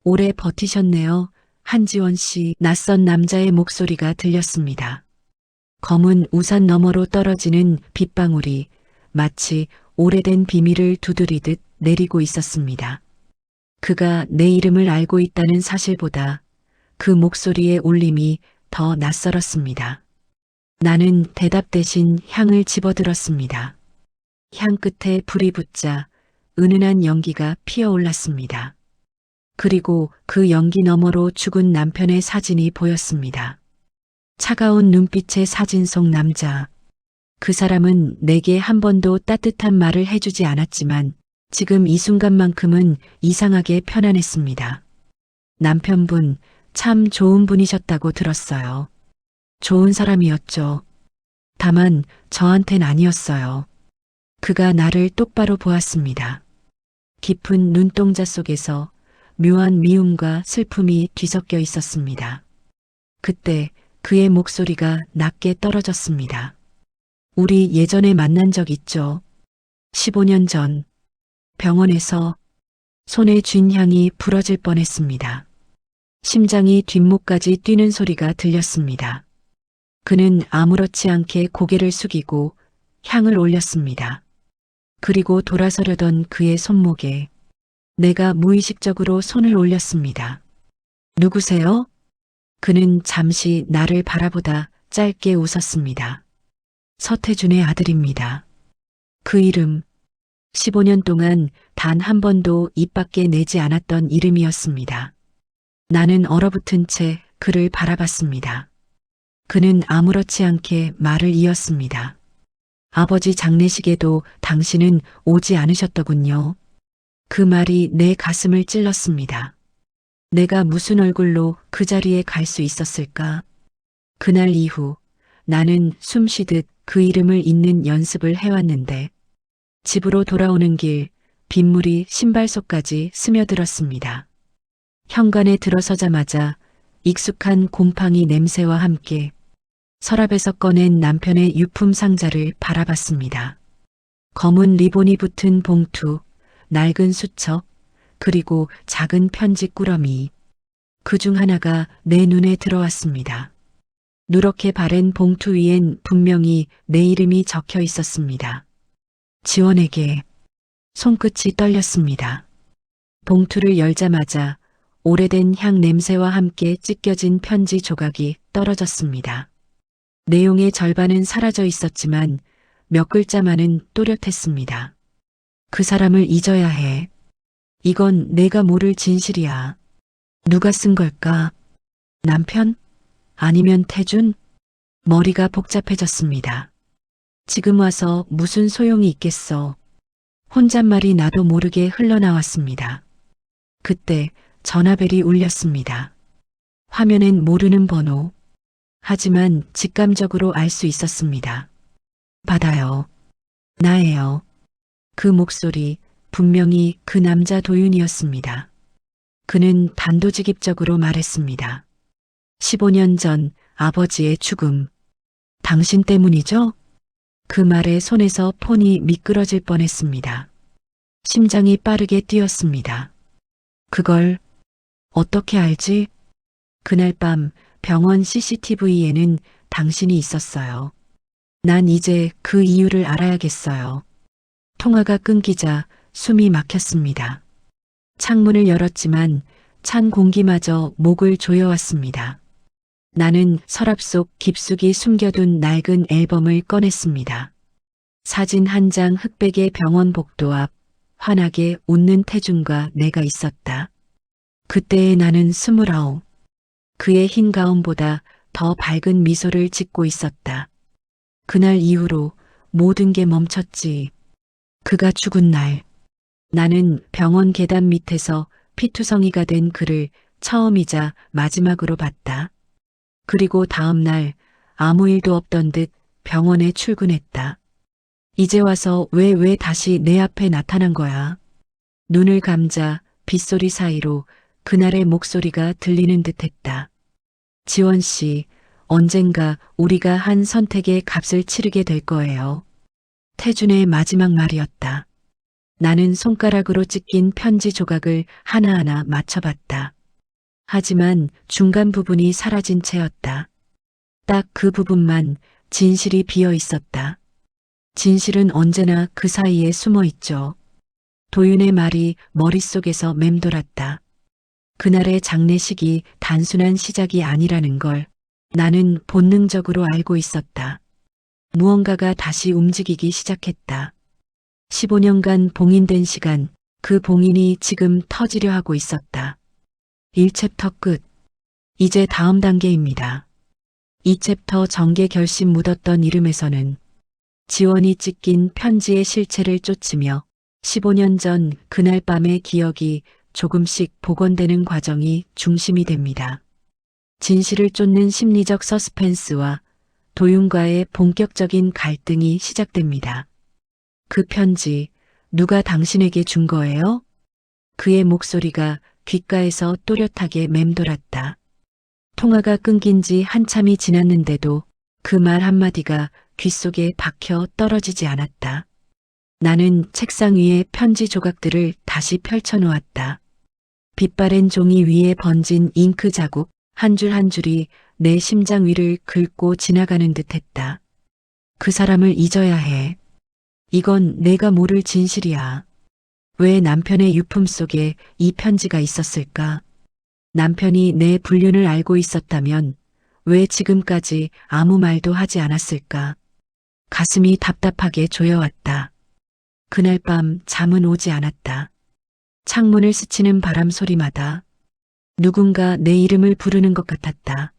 오래 버티셨네요. 한지원 씨 낯선 남자의 목소리가 들렸습니다. 검은 우산 너머로 떨어지는 빗방울이 마치 오래된 비밀을 두드리듯 내리고 있었습니다. 그가 내 이름을 알고 있다는 사실보다 그 목소리의 울림이 더 낯설었습니다. 나는 대답 대신 향을 집어들었습니다. 향 끝에 불이 붙자 은은한 연기가 피어올랐습니다. 그리고 그 연기 너머로 죽은 남편의 사진이 보였습니다. 차가운 눈빛의 사진 속 남자. 그 사람은 내게 한 번도 따뜻한 말을 해주지 않았지만 지금 이 순간만큼은 이상하게 편안했습니다. 남편분, 참 좋은 분이셨다고 들었어요. 좋은 사람이었죠. 다만 저한텐 아니었어요. 그가 나를 똑바로 보았습니다. 깊은 눈동자 속에서 묘한 미움과 슬픔이 뒤섞여 있었습니다. 그때 그의 목소리가 낮게 떨어졌습니다. 우리 예전에 만난 적 있죠? 15년 전 병원에서 손에 쥔 향이 부러질 뻔했습니다. 심장이 뒷목까지 뛰는 소리가 들렸습니다. 그는 아무렇지 않게 고개를 숙이고 향을 올렸습니다. 그리고 돌아서려던 그의 손목에 내가 무의식적으로 손을 올렸습니다. 누구세요? 그는 잠시 나를 바라보다 짧게 웃었습니다. 서태준의 아들입니다. 그 이름, 15년 동안 단 한 번도 입 밖에 내지 않았던 이름이었습니다. 나는 얼어붙은 채 그를 바라봤습니다. 그는 아무렇지 않게 말을 이었습니다. 아버지 장례식에도 당신은 오지 않으셨더군요. 그 말이 내 가슴을 찔렀습니다. 내가 무슨 얼굴로 그 자리에 갈 수 있었을까? 그날 이후 나는 숨 쉬듯 그 이름을 잊는 연습을 해왔는데 집으로 돌아오는 길 빗물이 신발 속까지 스며들었습니다. 현관에 들어서자마자 익숙한 곰팡이 냄새와 함께 서랍에서 꺼낸 남편의 유품 상자를 바라봤습니다. 검은 리본이 붙은 봉투, 낡은 수첩, 그리고 작은 편지 꾸러미. 그 중 하나가 내 눈에 들어왔습니다. 누렇게 바랜 봉투 위엔 분명히 내 이름이 적혀 있었습니다. 지원에게. 손끝이 떨렸습니다. 봉투를 열자마자 오래된 향 냄새와 함께 찢겨진 편지 조각이 떨어졌습니다. 내용의 절반은 사라져 있었지만 몇 글자만은 또렷했습니다. 그 사람을 잊어야 해. 이건 내가 모를 진실이야. 누가 쓴 걸까? 남편? 아니면 태준? 머리가 복잡해졌습니다. 지금 와서 무슨 소용이 있겠어. 혼잣말이 나도 모르게 흘러나왔습니다. 그때 전화벨이 울렸습니다. 화면엔 모르는 번호. 하지만 직감적으로 알 수 있었습니다. 받아요. 나예요. 그 목소리 분명히 그 남자 도윤이었습니다. 그는 단도직입적으로 말했습니다. 15년 전 아버지의 죽음. 당신 때문이죠? 그 말에 손에서 폰이 미끄러질 뻔했습니다. 심장이 빠르게 뛰었습니다. 그걸 어떻게 알지? 그날 밤 병원 CCTV에는 당신이 있었어요. 난 이제 그 이유를 알아야겠어요. 통화가 끊기자 숨이 막혔습니다. 창문을 열었지만 찬 공기마저 목을 조여왔습니다. 나는 서랍 속 깊숙이 숨겨둔 낡은 앨범을 꺼냈습니다. 사진 한 장 흑백의 병원 복도 앞 환하게 웃는 태준과 내가 있었다. 그때의 나는 29. 그의 흰 가운보다 더 밝은 미소를 짓고 있었다. 그날 이후로 모든 게 멈췄지. 그가 죽은 날, 나는 병원 계단 밑에서 피투성이가 된 그를 처음이자 마지막으로 봤다. 그리고 다음 날 아무 일도 없던 듯 병원에 출근했다. 이제 와서 왜 다시 내 앞에 나타난 거야? 눈을 감자 빗소리 사이로 그날의 목소리가 들리는 듯했다. 지원 씨, 언젠가 우리가 한 선택의 값을 치르게 될 거예요. 태준의 마지막 말이었다. 나는 손가락으로 찢긴 편지 조각을 하나하나 맞춰봤다. 하지만 중간 부분이 사라진 채였다. 딱 그 부분만 진실이 비어 있었다. 진실은 언제나 그 사이에 숨어 있죠. 도윤의 말이 머릿속에서 맴돌았다. 그날의 장례식이 단순한 시작이 아니라는 걸 나는 본능적으로 알고 있었다. 무언가가 다시 움직이기 시작했다. 15년간 봉인된 시간, 그 봉인이 지금 터지려 하고 있었다. 1챕터 끝. 이제 다음 단계입니다. 2챕터 전개 결심 묻었던 이름에서는 지원이 찢긴 편지의 실체를 쫓으며 15년 전 그날 밤의 기억이 조금씩 복원되는 과정이 중심이 됩니다. 진실을 쫓는 심리적 서스펜스와 도윤과의 본격적인 갈등이 시작됩니다. 그 편지, 누가 당신에게 준 거예요? 그의 목소리가 귓가에서 또렷하게 맴돌았다. 통화가 끊긴 지 한참이 지났는데도 그 말 한마디가 귓속에 박혀 떨어지지 않았다. 나는 책상 위에 편지 조각들을 다시 펼쳐놓았다. 빛바랜 종이 위에 번진 잉크 자국 한 줄 한 줄이 내 심장 위를 긁고 지나가는 듯했다. 그 사람을 잊어야 해. 이건 내가 모를 진실이야. 왜 남편의 유품 속에 이 편지가 있었을까? 남편이 내 불륜을 알고 있었다면 왜 지금까지 아무 말도 하지 않았을까? 가슴이 답답하게 조여왔다. 그날 밤 잠은 오지 않았다. 창문을 스치는 바람 소리마다 누군가 내 이름을 부르는 것 같았다.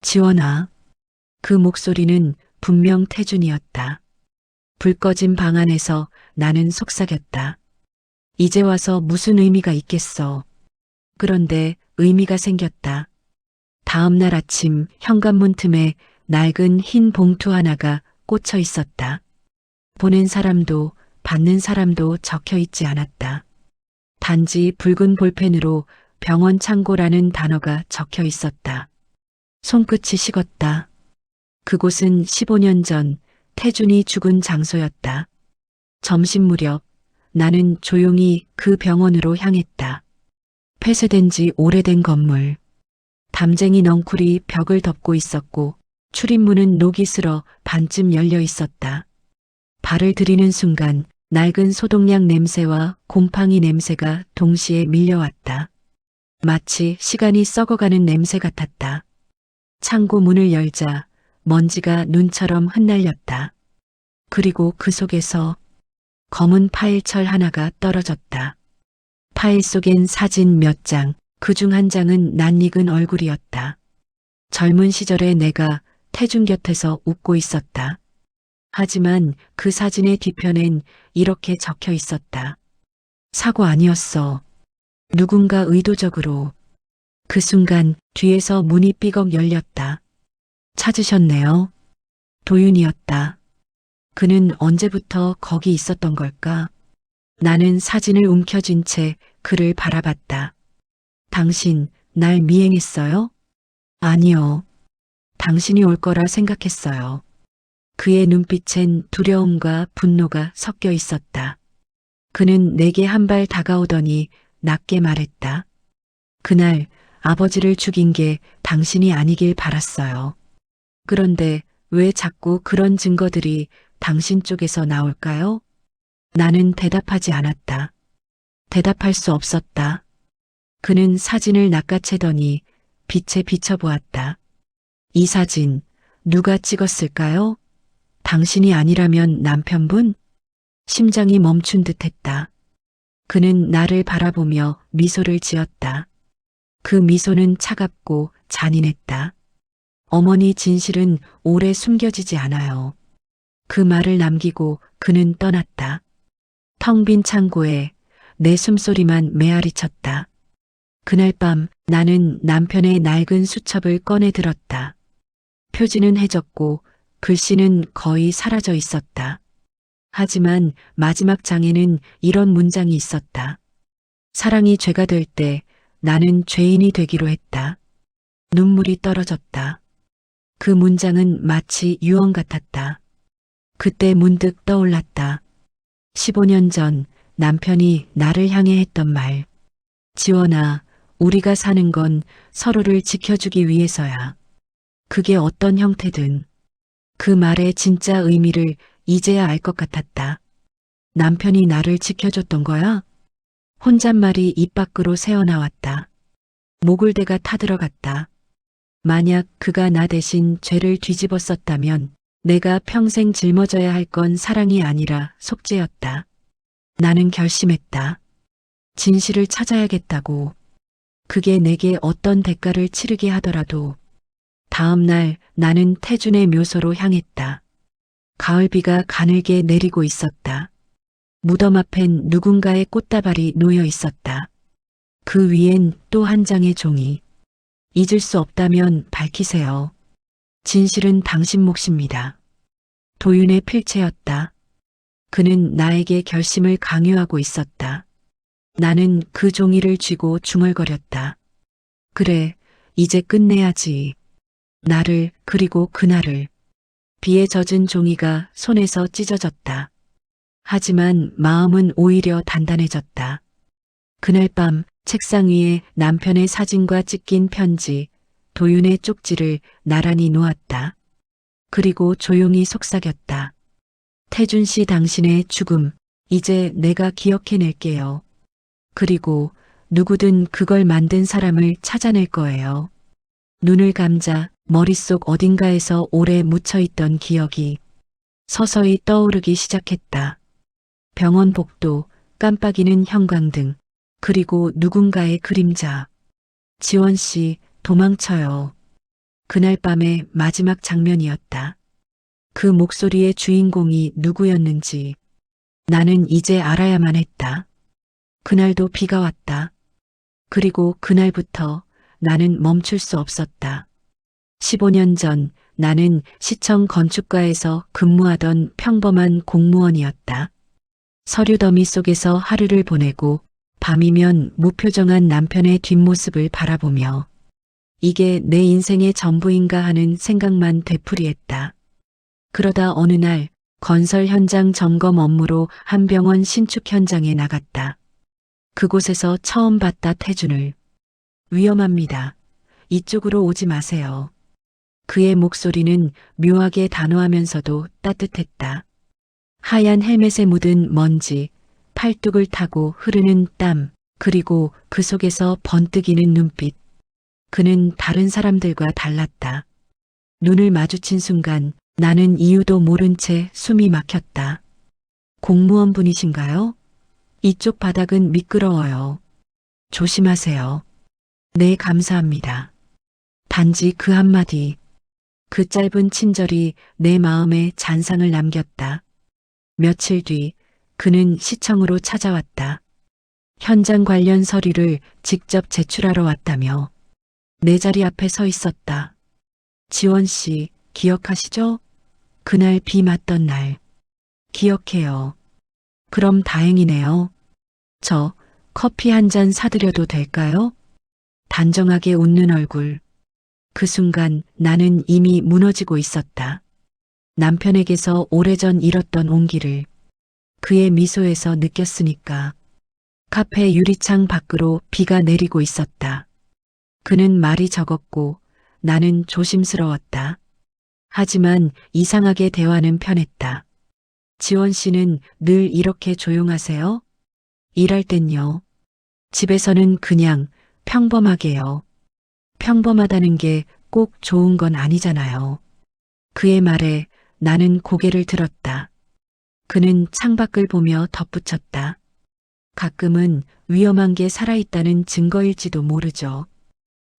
지원아. 그 목소리는 분명 태준이었다. 불 꺼진 방 안에서 나는 속삭였다. 이제 와서 무슨 의미가 있겠어. 그런데 의미가 생겼다. 다음 날 아침 현관문 틈에 낡은 흰 봉투 하나가 꽂혀 있었다. 보낸 사람도 받는 사람도 적혀 있지 않았다. 단지 붉은 볼펜으로 병원 창고라는 단어가 적혀 있었다. 손끝이 식었다. 그곳은 15년 전 태준이 죽은 장소였다. 점심 무렵 나는 조용히 그 병원으로 향했다. 폐쇄된 지 오래된 건물. 담쟁이 넝쿨이 벽을 덮고 있었고 출입문은 녹이 슬어 반쯤 열려 있었다. 발을 들이는 순간 낡은 소독약 냄새와 곰팡이 냄새가 동시에 밀려왔다. 마치 시간이 썩어가는 냄새 같았다. 창고 문을 열자 먼지가 눈처럼 흩날렸다. 그리고 그 속에서 검은 파일철 하나가 떨어졌다. 파일 속엔 사진 몇 장, 그중 한 장은 낯익은 얼굴이었다. 젊은 시절의 내가 태준 곁에서 웃고 있었다. 하지만 그 사진의 뒤편엔 이렇게 적혀 있었다. 사고 아니었어. 누군가 의도적으로. 그 순간 뒤에서 문이 삐걱 열렸다. 찾으셨네요. 도윤이었다. 그는 언제부터 거기 있었던 걸까? 나는 사진을 움켜쥔 채 그를 바라봤다. 당신 날 미행했어요? 아니요. 당신이 올 거라 생각했어요. 그의 눈빛엔 두려움과 분노가 섞여 있었다. 그는 내게 한 발 다가오더니 낮게 말했다. 그날 아버지를 죽인 게 당신이 아니길 바랐어요. 그런데 왜 자꾸 그런 증거들이 당신 쪽에서 나올까요? 나는 대답하지 않았다. 대답할 수 없었다. 그는 사진을 낚아채더니 빛에 비춰보았다. 이 사진 누가 찍었을까요? 당신이 아니라면 남편분? 심장이 멈춘 듯했다. 그는 나를 바라보며 미소를 지었다. 그 미소는 차갑고 잔인했다. 어머니 진실은 오래 숨겨지지 않아요. 그 말을 남기고 그는 떠났다. 텅 빈 창고에 내 숨소리만 메아리쳤다. 그날 밤 나는 남편의 낡은 수첩을 꺼내 들었다. 표지는 해졌고 글씨는 거의 사라져 있었다. 하지만 마지막 장에는 이런 문장이 있었다. 사랑이 죄가 될 때 나는 죄인이 되기로 했다. 눈물이 떨어졌다. 그 문장은 마치 유언 같았다. 그때 문득 떠올랐다. 15년 전 남편이 나를 향해 했던 말. 지원아, 우리가 사는 건 서로를 지켜주기 위해서야. 그게 어떤 형태든. 그 말의 진짜 의미를 이제야 알 것 같았다. 남편이 나를 지켜줬던 거야? 혼잣말이 입 밖으로 새어나왔다. 목을 대가 타들어갔다. 만약 그가 나 대신 죄를 뒤집어 썼다면 내가 평생 짊어져야 할 건 사랑이 아니라 속죄였다. 나는 결심했다. 진실을 찾아야겠다고. 그게 내게 어떤 대가를 치르게 하더라도. 다음 날 나는 태준의 묘소로 향했다. 가을비가 가늘게 내리고 있었다. 무덤 앞엔 누군가의 꽃다발이 놓여 있었다. 그 위엔 또 한 장의 종이. 잊을 수 없다면 밝히세요. 진실은 당신 몫입니다. 도윤의 필체였다. 그는 나에게 결심을 강요하고 있었다. 나는 그 종이를 쥐고 중얼거렸다. 그래, 이제 끝내야지. 나를 그리고 그날을. 비에 젖은 종이가 손에서 찢어졌다. 하지만 마음은 오히려 단단해졌다. 그날 밤 책상 위에 남편의 사진과 찍힌 편지, 도윤의 쪽지를 나란히 놓았다. 그리고 조용히 속삭였다. 태준 씨 당신의 죽음, 이제 내가 기억해낼게요. 그리고 누구든 그걸 만든 사람을 찾아낼 거예요. 눈을 감자 머릿속 어딘가에서 오래 묻혀있던 기억이 서서히 떠오르기 시작했다. 병원 복도, 깜빡이는 형광등, 그리고 누군가의 그림자. 지원 씨, 도망쳐요. 그날 밤의 마지막 장면이었다. 그 목소리의 주인공이 누구였는지 나는 이제 알아야만 했다. 그날도 비가 왔다. 그리고 그날부터 나는 멈출 수 없었다. 15년 전 나는 시청 건축과에서 근무하던 평범한 공무원이었다. 서류 더미 속에서 하루를 보내고 밤이면 무표정한 남편의 뒷모습을 바라보며 이게 내 인생의 전부인가 하는 생각만 되풀이했다. 그러다 어느 날 건설 현장 점검 업무로 한 병원 신축 현장에 나갔다. 그곳에서 처음 봤다 태준을. 위험합니다. 이쪽으로 오지 마세요. 그의 목소리는 묘하게 단호하면서도 따뜻했다. 하얀 헬멧에 묻은 먼지, 팔뚝을 타고 흐르는 땀, 그리고 그 속에서 번뜩이는 눈빛. 그는 다른 사람들과 달랐다. 눈을 마주친 순간 나는 이유도 모른 채 숨이 막혔다. 공무원 분이신가요? 이쪽 바닥은 미끄러워요. 조심하세요. 네, 감사합니다. 단지 그 한마디, 그 짧은 친절이 내 마음에 잔상을 남겼다. 며칠 뒤 그는 시청으로 찾아왔다. 현장 관련 서류를 직접 제출하러 왔다며 내 자리 앞에 서 있었다. 지원 씨, 기억하시죠? 그날 비 맞던 날. 기억해요. 그럼 다행이네요. 저 커피 한 잔 사드려도 될까요? 단정하게 웃는 얼굴. 그 순간 나는 이미 무너지고 있었다. 남편에게서 오래전 잃었던 온기를 그의 미소에서 느꼈으니까. 카페 유리창 밖으로 비가 내리고 있었다. 그는 말이 적었고 나는 조심스러웠다. 하지만 이상하게 대화는 편했다. 지원 씨는 늘 이렇게 조용하세요? 일할 땐요. 집에서는 그냥 평범하게요. 평범하다는 게 꼭 좋은 건 아니잖아요. 그의 말에 나는 고개를 들었다. 그는 창밖을 보며 덧붙였다. 가끔은 위험한 게 살아있다는 증거일지도 모르죠.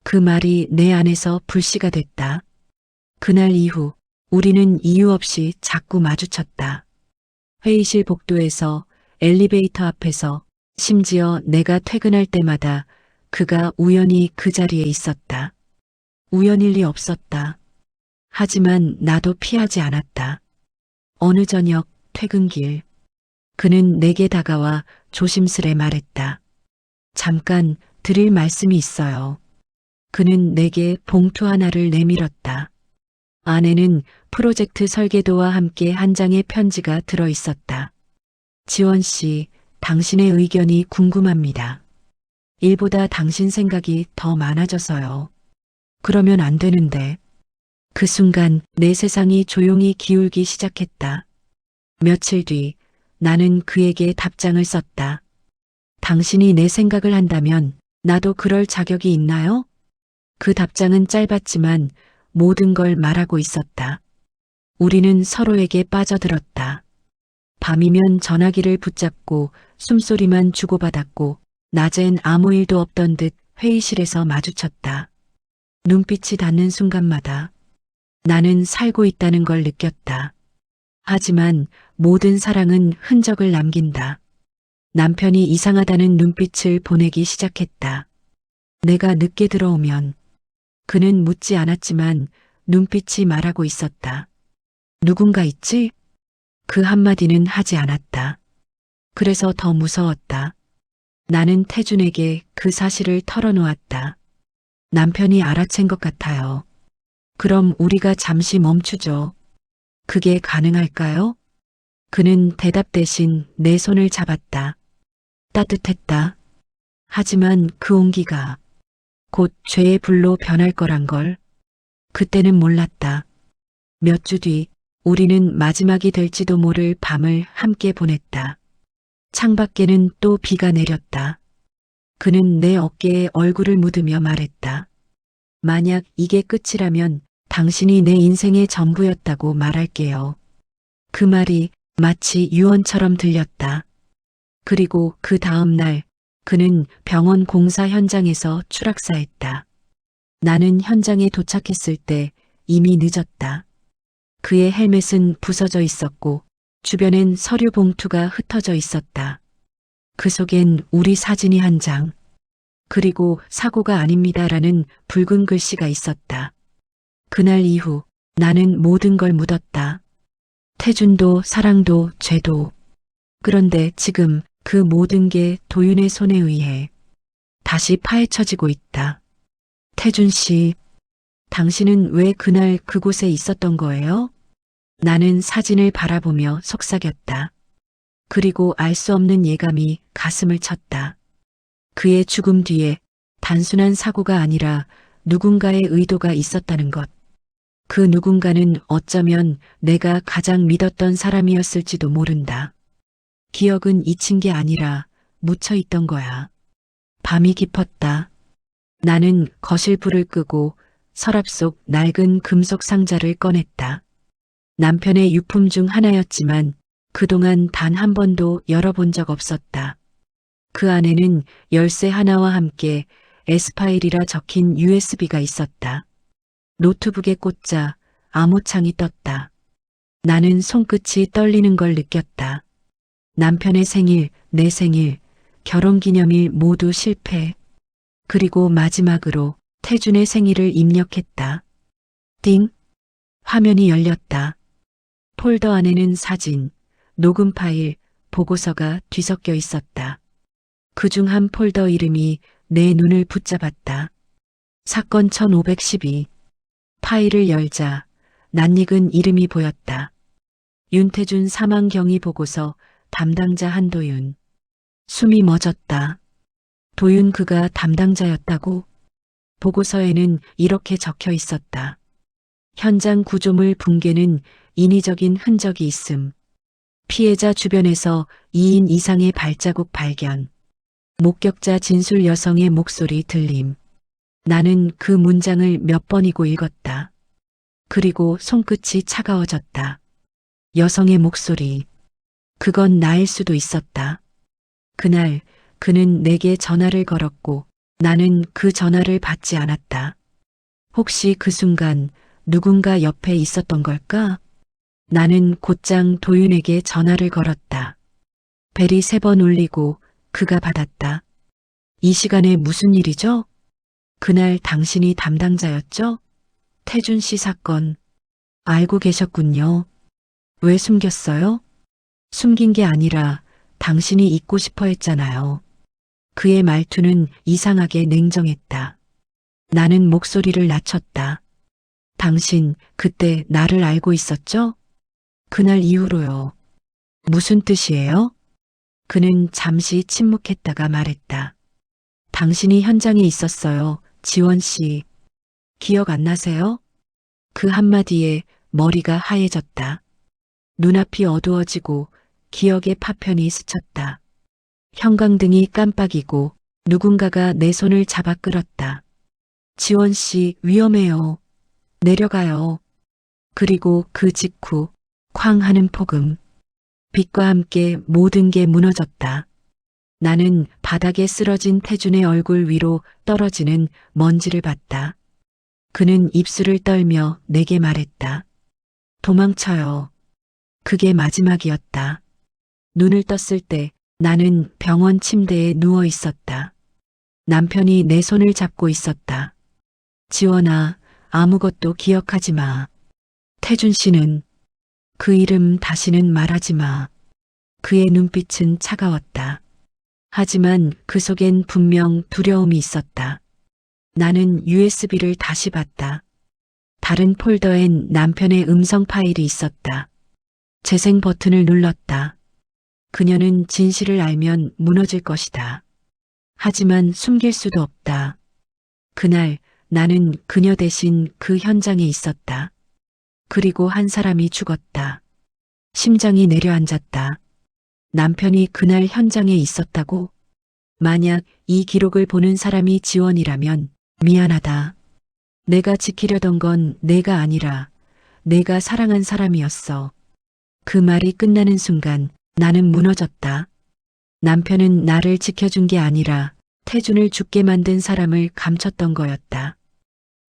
그 말이 내 안에서 불씨가 됐다. 그날 이후 우리는 이유 없이 자꾸 마주쳤다. 회의실 복도에서, 엘리베이터 앞에서, 심지어 내가 퇴근할 때마다 그가 우연히 그 자리에 있었다. 우연일 리 없었다. 하지만 나도 피하지 않았다. 어느 저녁 퇴근길, 그는 내게 다가와 조심스레 말했다. 잠깐 드릴 말씀이 있어요. 그는 내게 봉투 하나를 내밀었다. 안에는 프로젝트 설계도와 함께 한 장의 편지가 들어 있었다. 지원 씨, 당신의 의견이 궁금합니다. 일보다 당신 생각이 더 많아져서요. 그러면 안 되는데. 그 순간 내 세상이 조용히 기울기 시작했다. 며칠 뒤 나는 그에게 답장을 썼다. 당신이 내 생각을 한다면 나도 그럴 자격이 있나요? 그 답장은 짧았지만 모든 걸 말하고 있었다. 우리는 서로에게 빠져들었다. 밤이면 전화기를 붙잡고 숨소리만 주고받았고 낮엔 아무 일도 없던 듯 회의실에서 마주쳤다. 눈빛이 닿는 순간마다 나는 살고 있다는 걸 느꼈다. 하지만 모든 사랑은 흔적을 남긴다. 남편이 이상하다는 눈빛을 보내기 시작했다. 내가 늦게 들어오면 그는 묻지 않았지만 눈빛이 말하고 있었다. 누군가 있지? 그 한마디는 하지 않았다. 그래서 더 무서웠다. 나는 태준에게 그 사실을 털어놓았다. 남편이 알아챈 것 같아요. 그럼 우리가 잠시 멈추죠. 그게 가능할까요? 그는 대답 대신 내 손을 잡았다. 따뜻했다. 하지만 그 온기가 곧 죄의 불로 변할 거란 걸 그때는 몰랐다. 몇 주 뒤 우리는 마지막이 될지도 모를 밤을 함께 보냈다. 창밖에는 또 비가 내렸다. 그는 내 어깨에 얼굴을 묻으며 말했다. 만약 이게 끝이라면 당신이 내 인생의 전부였다고 말할게요. 그 말이 마치 유언처럼 들렸다. 그리고 그 다음 날 그는 병원 공사 현장에서 추락사했다. 나는 현장에 도착했을 때 이미 늦었다. 그의 헬멧은 부서져 있었고 주변엔 서류 봉투가 흩어져 있었다. 그 속엔 우리 사진이 한 장, 그리고 사고가 아닙니다라는 붉은 글씨가 있었다. 그날 이후 나는 모든 걸 묻었다. 태준도 사랑도 죄도. 그런데 지금 그 모든 게 도윤의 손에 의해 다시 파헤쳐지고 있다. 태준 씨, 당신은 왜 그날 그곳에 있었던 거예요? 나는 사진을 바라보며 속삭였다. 그리고 알 수 없는 예감이 가슴을 쳤다. 그의 죽음 뒤에 단순한 사고가 아니라 누군가의 의도가 있었다는 것. 그 누군가는 어쩌면 내가 가장 믿었던 사람이었을지도 모른다. 기억은 잊힌 게 아니라 묻혀 있던 거야. 밤이 깊었다. 나는 거실 불을 끄고 서랍 속 낡은 금속 상자를 꺼냈다. 남편의 유품 중 하나였지만 그동안 단 한 번도 열어본 적 없었다. 그 안에는 열쇠 하나와 함께 에스파일이라 적힌 USB가 있었다. 노트북에 꽂자 암호창이 떴다. 나는 손끝이 떨리는 걸 느꼈다. 남편의 생일, 내 생일, 결혼기념일 모두 실패. 그리고 마지막으로 태준의 생일을 입력했다. 띵! 화면이 열렸다. 폴더 안에는 사진, 녹음 파일, 보고서가 뒤섞여 있었다. 그중 한 폴더 이름이 내 눈을 붙잡았다. 사건 1512. 파일을 열자 낯익은 이름이 보였다. 윤태준 사망 경위 보고서 담당자 한도윤. 숨이 멎었다. 도윤 그가 담당자였다고? 보고서에는 이렇게 적혀 있었다. 현장 구조물 붕괴는 인위적인 흔적이 있음. 피해자 주변에서 2인 이상의 발자국 발견. 목격자 진술 여성의 목소리 들림. 나는 그 문장을 몇 번이고 읽었다. 그리고 손끝이 차가워졌다. 여성의 목소리. 그건 나일 수도 있었다. 그날 그는 내게 전화를 걸었고 나는 그 전화를 받지 않았다. 혹시 그 순간 누군가 옆에 있었던 걸까? 나는 곧장 도윤에게 전화를 걸었다. 벨이 3번 울리고 그가 받았다. 이 시간에 무슨 일이죠? 그날 당신이 담당자였죠? 태준 씨 사건 알고 계셨군요. 왜 숨겼어요? 숨긴 게 아니라 당신이 잊고 싶어 했잖아요. 그의 말투는 이상하게 냉정했다. 나는 목소리를 낮췄다. 당신 그때 나를 알고 있었죠? 그날 이후로요. 무슨 뜻이에요? 그는 잠시 침묵했다가 말했다. 당신이 현장에 있었어요, 지원 씨. 기억 안 나세요? 그 한마디에 머리가 하얘졌다. 눈앞이 어두워지고 기억의 파편이 스쳤다. 형광등이 깜빡이고 누군가가 내 손을 잡아 끌었다. 지원 씨, 위험해요. 내려가요. 그리고 그 직후 쾅 하는 폭음. 빛과 함께 모든 게 무너졌다. 나는 바닥에 쓰러진 태준의 얼굴 위로 떨어지는 먼지를 봤다. 그는 입술을 떨며 내게 말했다. 도망쳐요. 그게 마지막이었다. 눈을 떴을 때 나는 병원 침대에 누워 있었다. 남편이 내 손을 잡고 있었다. 지원아, 아무것도 기억하지 마. 태준 씨는 그 이름 다시는 말하지 마. 그의 눈빛은 차가웠다. 하지만 그 속엔 분명 두려움이 있었다. 나는 USB를 다시 봤다. 다른 폴더엔 남편의 음성 파일이 있었다. 재생 버튼을 눌렀다. 그녀는 진실을 알면 무너질 것이다. 하지만 숨길 수도 없다. 그날 나는 그녀 대신 그 현장에 있었다. 그리고 한 사람이 죽었다. 심장이 내려앉았다. 남편이 그날 현장에 있었다고? 만약 이 기록을 보는 사람이 지원이라면 미안하다. 내가 지키려던 건 내가 아니라 내가 사랑한 사람이었어. 그 말이 끝나는 순간 나는 무너졌다. 남편은 나를 지켜준 게 아니라 태준을 죽게 만든 사람을 감췄던 거였다.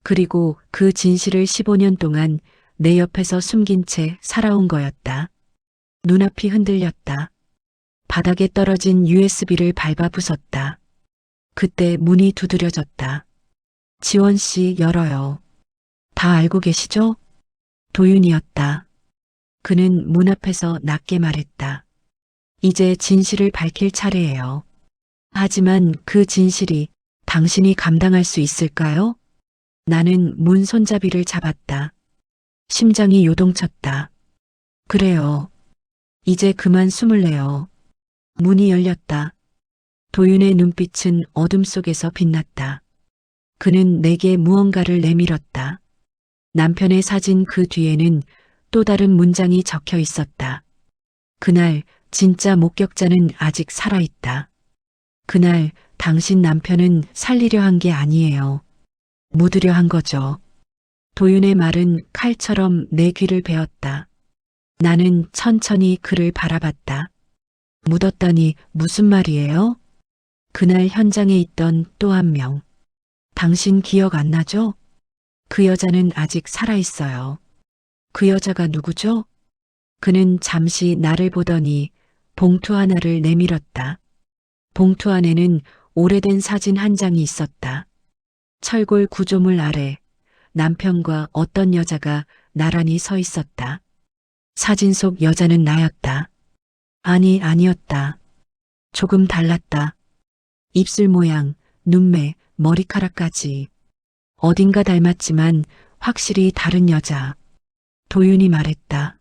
그리고 그 진실을 15년 동안 내 옆에서 숨긴 채 살아온 거였다. 눈앞이 흔들렸다. 바닥에 떨어진 USB를 밟아 부쉈다. 그때 문이 두드려졌다. 지원 씨, 열어요. 다 알고 계시죠? 도윤이었다. 그는 문 앞에서 낮게 말했다. 이제 진실을 밝힐 차례예요. 하지만 그 진실이 당신이 감당할 수 있을까요? 나는 문 손잡이를 잡았다. 심장이 요동쳤다. 그래요. 이제 그만 숨을 내요. 문이 열렸다. 도윤의 눈빛은 어둠 속에서 빛났다. 그는 내게 무언가를 내밀었다. 남편의 사진 그 뒤에는 또 다른 문장이 적혀 있었다. 그날 진짜 목격자는 아직 살아있다. 그날 당신 남편은 살리려 한 게 아니에요. 묻으려 한 거죠. 도윤의 말은 칼처럼 내 귀를 베었다. 나는 천천히 그를 바라봤다. 묻었다니 무슨 말이에요? 그날 현장에 있던 또 한 명. 당신 기억 안 나죠? 그 여자는 아직 살아있어요. 그 여자가 누구죠? 그는 잠시 나를 보더니 봉투 하나를 내밀었다. 봉투 안에는 오래된 사진 한 장이 있었다. 철골 구조물 아래 남편과 어떤 여자가 나란히 서 있었다. 사진 속 여자는 나였다. 아니, 아니었다. 조금 달랐다. 입술 모양, 눈매, 머리카락까지. 어딘가 닮았지만 확실히 다른 여자. 도윤이 말했다.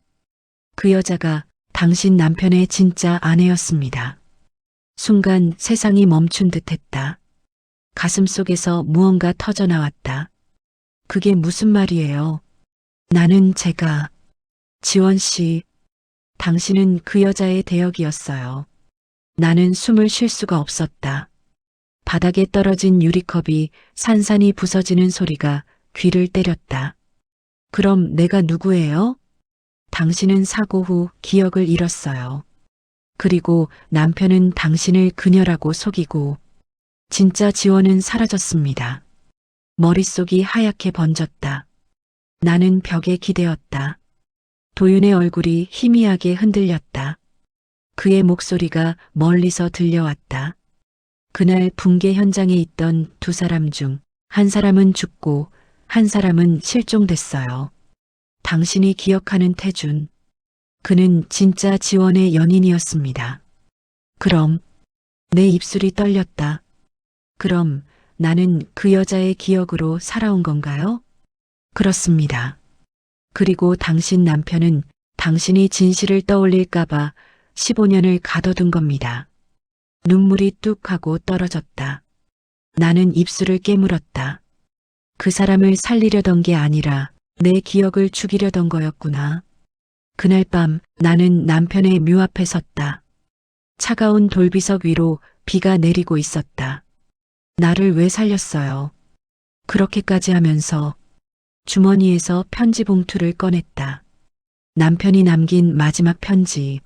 그 여자가 당신 남편의 진짜 아내였습니다. 순간 세상이 멈춘 듯 했다. 가슴 속에서 무언가 터져 나왔다. 그게 무슨 말이에요? 나는 지원 씨, 당신은 그 여자의 대역이었어요. 나는 숨을 쉴 수가 없었다. 바닥에 떨어진 유리컵이 산산이 부서지는 소리가 귀를 때렸다. 그럼 내가 누구예요? 당신은 사고 후 기억을 잃었어요. 그리고 남편은 당신을 그녀라고 속이고 진짜 지원은 사라졌습니다. 머릿속이 하얗게 번졌다. 나는 벽에 기대었다. 도윤의 얼굴이 희미하게 흔들렸다. 그의 목소리가 멀리서 들려왔다. 그날 붕괴 현장에 있던 두 사람 중 한 사람은 죽고 한 사람은 실종됐어요. 당신이 기억하는 태준. 그는 진짜 지원의 연인이었습니다. 그럼 내 입술이 떨렸다. 그럼 나는 그 여자의 기억으로 살아온 건가요? 그렇습니다. 그리고 당신 남편은 당신이 진실을 떠올릴까봐 15년을 가둬둔 겁니다. 눈물이 뚝 하고 떨어졌다. 나는 입술을 깨물었다. 그 사람을 살리려던 게 아니라 내 기억을 죽이려던 거였구나. 그날 밤 나는 남편의 묘 앞에 섰다. 차가운 돌비석 위로 비가 내리고 있었다. 나를 왜 살렸어요? 그렇게까지 하면서 주머니에서 편지 봉투를 꺼냈다. 남편이 남긴 마지막 편지.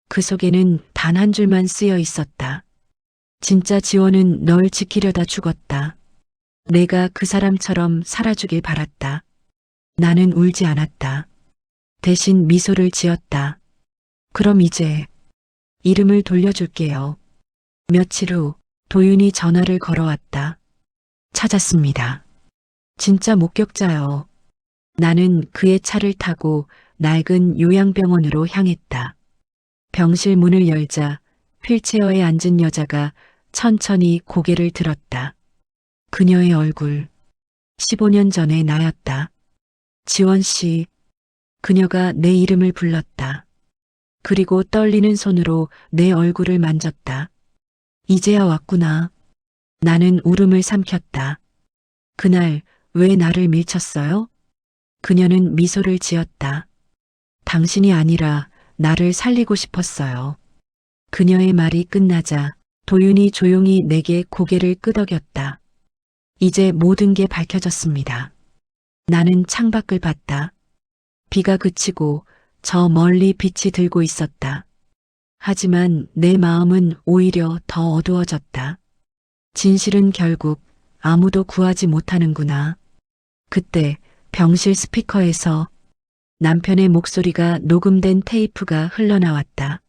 그 속에는 단 한 줄만 쓰여 있었다. 진짜 지원은 널 지키려다 죽었다. 내가 그 사람처럼 살아주길 바랐다. 나는 울지 않았다. 대신 미소를 지었다. 그럼 이제 이름을 돌려줄게요. 며칠 후 도윤이 전화를 걸어왔다. 찾았습니다. 진짜 목격자요. 나는 그의 차를 타고 낡은 요양병원으로 향했다. 병실 문을 열자 휠체어에 앉은 여자가 천천히 고개를 들었다. 그녀의 얼굴, 15년 전의 나였다. 지원 씨, 그녀가 내 이름을 불렀다. 그리고 떨리는 손으로 내 얼굴을 만졌다. 이제야 왔구나. 나는 울음을 삼켰다. 그날 왜 나를 밀쳤어요? 그녀는 미소를 지었다. 당신이 아니라 나를 살리고 싶었어요. 그녀의 말이 끝나자 도윤이 조용히 내게 고개를 끄덕였다. 이제 모든 게 밝혀졌습니다. 나는 창밖을 봤다. 비가 그치고 저 멀리 빛이 들고 있었다. 하지만 내 마음은 오히려 더 어두워졌다. 진실은 결국 아무도 구하지 못하는구나. 그때 병실 스피커에서 남편의 목소리가 녹음된 테이프가 흘러나왔다.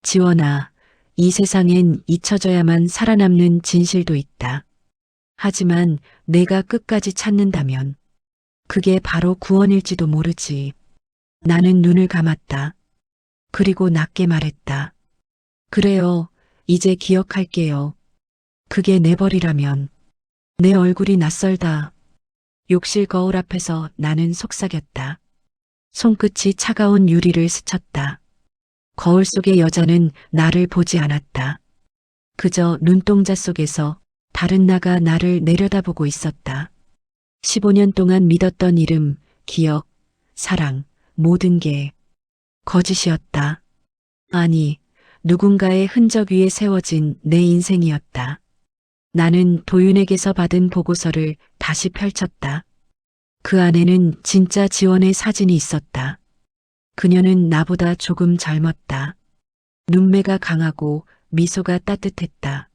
지원아, 이 세상엔 잊혀져야만 살아남는 진실도 있다. 하지만 내가 끝까지 찾는다면 그게 바로 구원일지도 모르지. 나는 눈을 감았다. 그리고 낮게 말했다. 그래요, 이제 기억할게요. 그게 내 벌이라면. 내 얼굴이 낯설다. 욕실 거울 앞에서 나는 속삭였다. 손끝이 차가운 유리를 스쳤다. 거울 속의 여자는 나를 보지 않았다. 그저 눈동자 속에서 다른 나가 나를 내려다보고 있었다. 15년 동안 믿었던 이름, 기억, 사랑, 모든 게 거짓이었다. 아니, 누군가의 흔적 위에 세워진 내 인생이었다. 나는 도윤에게서 받은 보고서를 다시 펼쳤다. 그 안에는 진짜 지원의 사진이 있었다. 그녀는 나보다 조금 젊었다. 눈매가 강하고 미소가 따뜻했다.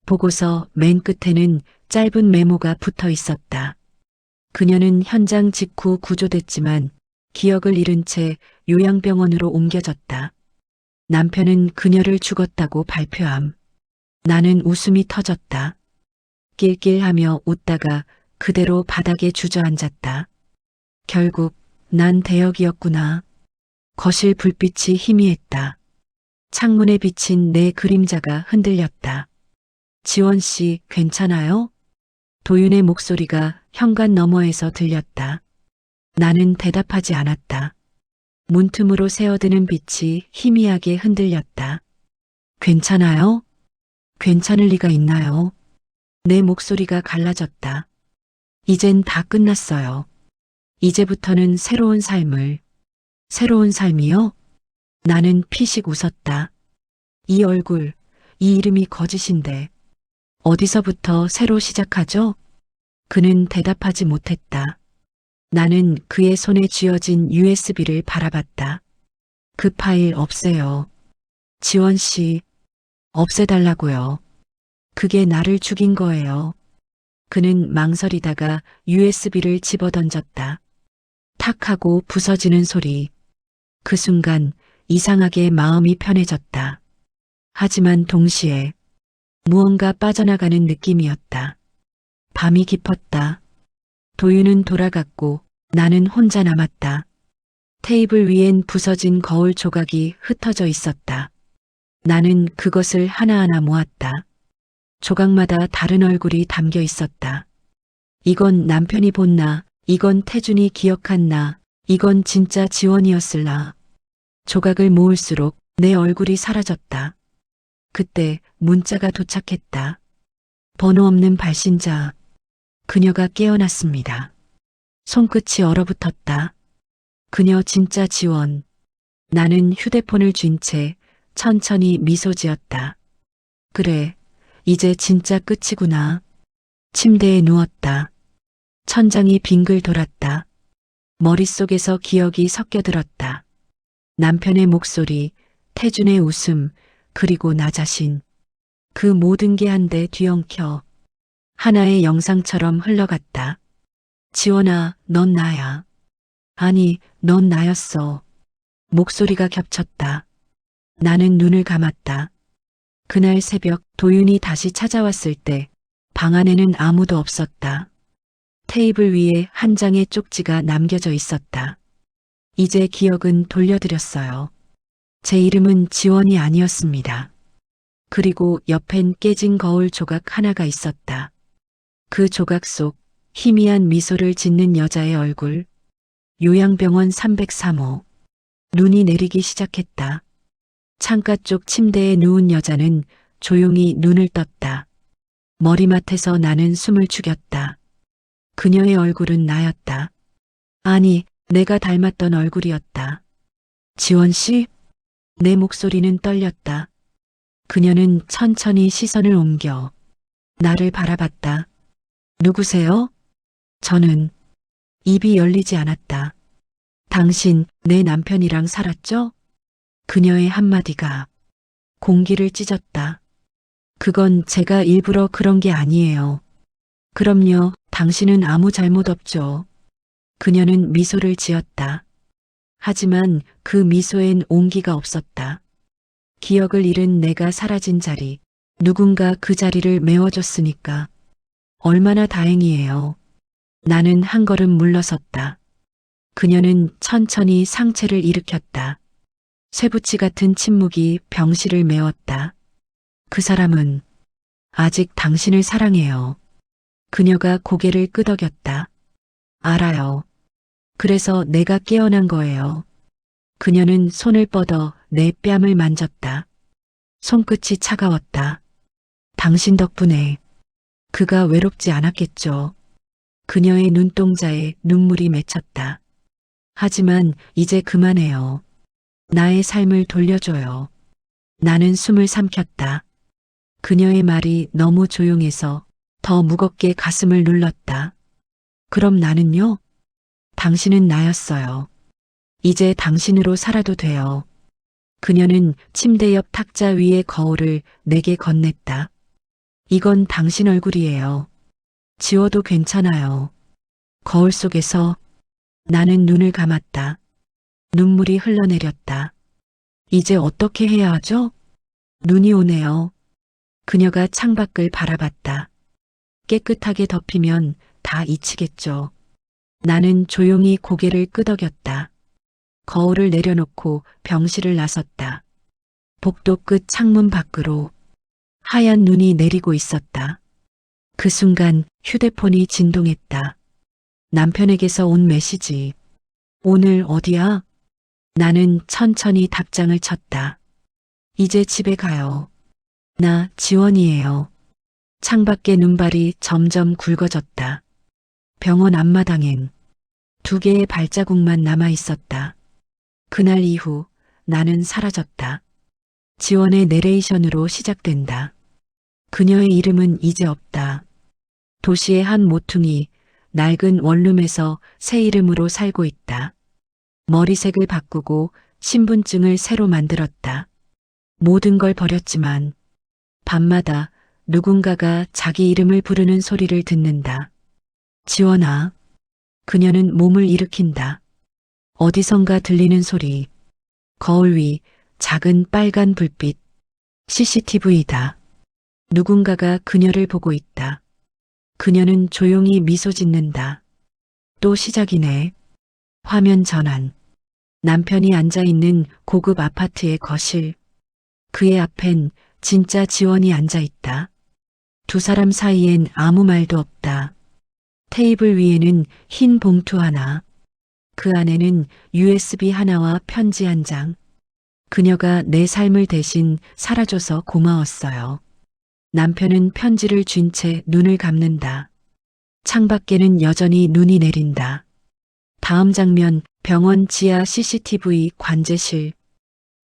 보고서 맨 끝에는 짧은 메모가 붙어 있었다. 그녀는 현장 직후 구조됐지만 기억을 잃은 채 요양병원으로 옮겨졌다. 남편은 그녀를 죽었다고 발표함. 나는 웃음이 터졌다. 낄낄하며 웃다가 그대로 바닥에 주저앉았다. 결국 난 대역이었구나. 거실 불빛이 희미했다. 창문에 비친 내 그림자가 흔들렸다. 지원 씨, 괜찮아요? 도윤의 목소리가 현관 너머에서 들렸다. 나는 대답하지 않았다. 문틈으로 새어드는 빛이 희미하게 흔들렸다. 괜찮아요? 괜찮을 리가 있나요? 내 목소리가 갈라졌다. 이젠 다 끝났어요. 이제부터는 새로운 삶을. 새로운 삶이요? 나는 피식 웃었다. 이 얼굴, 이 이름이 거짓인데 어디서부터 새로 시작하죠? 그는 대답하지 못했다. 나는 그의 손에 쥐어진 USB를 바라봤다. 그 파일 없애요. 지원 씨, 없애달라고요. 그게 나를 죽인 거예요. 그는 망설이다가 USB를 집어던졌다. 탁 하고 부서지는 소리. 그 순간 이상하게 마음이 편해졌다. 하지만 동시에 무언가 빠져나가는 느낌이었다. 밤이 깊었다. 도윤은 돌아갔고 나는 혼자 남았다. 테이블 위엔 부서진 거울 조각이 흩어져 있었다. 나는 그것을 하나하나 모았다. 조각마다 다른 얼굴이 담겨 있었다. 이건 남편이 본 나, 이건 태준이 기억한 나, 이건 진짜 지원이었을 나. 조각을 모을수록 내 얼굴이 사라졌다. 그때 문자가 도착했다. 번호 없는 발신자. 그녀가 깨어났습니다. 손끝이 얼어붙었다. 그녀 진짜 지원. 나는 휴대폰을 쥔 채 천천히 미소 지었다. 그래, 이제 진짜 끝이구나. 침대에 누웠다. 천장이 빙글 돌았다. 머릿속에서 기억이 섞여들었다. 남편의 목소리, 태준의 웃음, 그리고 나 자신. 그 모든 게 한데 뒤엉켜 하나의 영상처럼 흘러갔다. 지원아, 넌 나야. 아니, 넌 나였어. 목소리가 겹쳤다. 나는 눈을 감았다. 그날 새벽 도윤이 다시 찾아왔을 때 방 안에는 아무도 없었다. 테이블 위에 한 장의 쪽지가 남겨져 있었다. 이제 기억은 돌려드렸어요. 제 이름은 지원이 아니었습니다. 그리고 옆엔 깨진 거울 조각 하나가 있었다. 그 조각 속 희미한 미소를 짓는 여자의 얼굴. 요양병원 303호. 눈이 내리기 시작했다. 창가 쪽 침대에 누운 여자는 조용히 눈을 떴다. 머리맡에서 나는 숨을 죽였다. 그녀의 얼굴은 나였다. 아니, 내가 닮았던 얼굴이었다. 지원 씨? 내 목소리는 떨렸다. 그녀는 천천히 시선을 옮겨 나를 바라봤다. 누구세요? 저는 입이 열리지 않았다. 당신 내 남편이랑 살았죠? 그녀의 한마디가 공기를 찢었다. 그건 제가 일부러 그런 게 아니에요. 그럼요, 당신은 아무 잘못 없죠. 그녀는 미소를 지었다. 하지만 그 미소엔 온기가 없었다. 기억을 잃은 내가 사라진 자리, 누군가 그 자리를 메워줬으니까. 얼마나 다행이에요. 나는 한 걸음 물러섰다. 그녀는 천천히 상체를 일으켰다. 쇠붙이 같은 침묵이 병실을 메웠다. 그 사람은 아직 당신을 사랑해요. 그녀가 고개를 끄덕였다. 알아요. 그래서 내가 깨어난 거예요. 그녀는 손을 뻗어 내 뺨을 만졌다. 손끝이 차가웠다. 당신 덕분에 그가 외롭지 않았겠죠. 그녀의 눈동자에 눈물이 맺혔다. 하지만 이제 그만해요. 나의 삶을 돌려줘요. 나는 숨을 삼켰다. 그녀의 말이 너무 조용해서 더 무겁게 가슴을 눌렀다. 그럼 나는요? 당신은 나였어요. 이제 당신으로 살아도 돼요. 그녀는 침대 옆 탁자 위의 거울을 내게 건넸다. 이건 당신 얼굴이에요. 지워도 괜찮아요. 거울 속에서 나는 눈을 감았다. 눈물이 흘러내렸다. 이제 어떻게 해야 하죠? 눈이 오네요. 그녀가 창밖을 바라봤다. 깨끗하게 덮이면 다 잊히겠죠. 나는 조용히 고개를 끄덕였다. 거울을 내려놓고 병실을 나섰다. 복도 끝 창문 밖으로 하얀 눈이 내리고 있었다. 그 순간 휴대폰이 진동했다. 남편에게서 온 메시지. 오늘 어디야? 나는 천천히 답장을 쳤다. 이제 집에 가요. 나 지원이에요. 창밖에 눈발이 점점 굵어졌다. 병원 앞마당엔 2개의 발자국만 남아 있었다. 그날 이후 나는 사라졌다. 지원의 내레이션으로 시작된다. 그녀의 이름은 이제 없다. 도시의 한 모퉁이 낡은 원룸에서 새 이름으로 살고 있다. 머리색을 바꾸고 신분증을 새로 만들었다. 모든 걸 버렸지만 밤마다 누군가가 자기 이름을 부르는 소리를 듣는다. 지원아. 그녀는 몸을 일으킨다. 어디선가 들리는 소리. 거울 위 작은 빨간 불빛. CCTV다. 누군가가 그녀를 보고 있다. 그녀는 조용히 미소 짓는다. 또 시작이네. 화면 전환. 남편이 앉아있는 고급 아파트의 거실. 그의 앞엔 진짜 지원이 앉아있다. 두 사람 사이엔 아무 말도 없다. 테이블 위에는 흰 봉투 하나. 그 안에는 USB 하나와 편지 한 장. 그녀가 내 삶을 대신 살아줘서 고마웠어요. 남편은 편지를 쥔 채 눈을 감는다. 창밖에는 여전히 눈이 내린다. 다음 장면, 병원 지하 CCTV 관제실.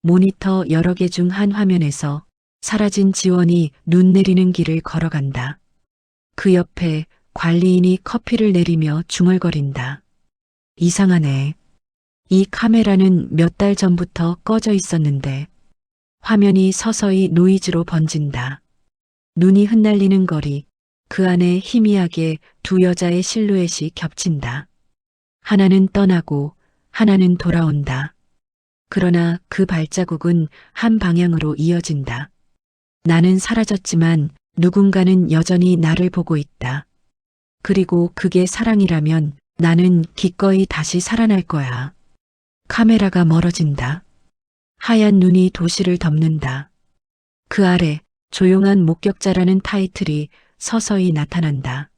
모니터 여러 개 중 한 화면에서 사라진 지원이 눈 내리는 길을 걸어간다. 그 옆에 관리인이 커피를 내리며 중얼거린다. 이상하네. 이 카메라는 몇 달 전부터 꺼져 있었는데 화면이 서서히 노이즈로 번진다. 눈이 흩날리는 거리, 그 안에 희미하게 두 여자의 실루엣이 겹친다. 하나는 떠나고 하나는 돌아온다. 그러나 그 발자국은 한 방향으로 이어진다. 나는 사라졌지만 누군가는 여전히 나를 보고 있다. 그리고 그게 사랑이라면 나는 기꺼이 다시 살아날 거야. 카메라가 멀어진다. 하얀 눈이 도시를 덮는다. 그 아래 조용한 목격자라는 타이틀이 서서히 나타난다.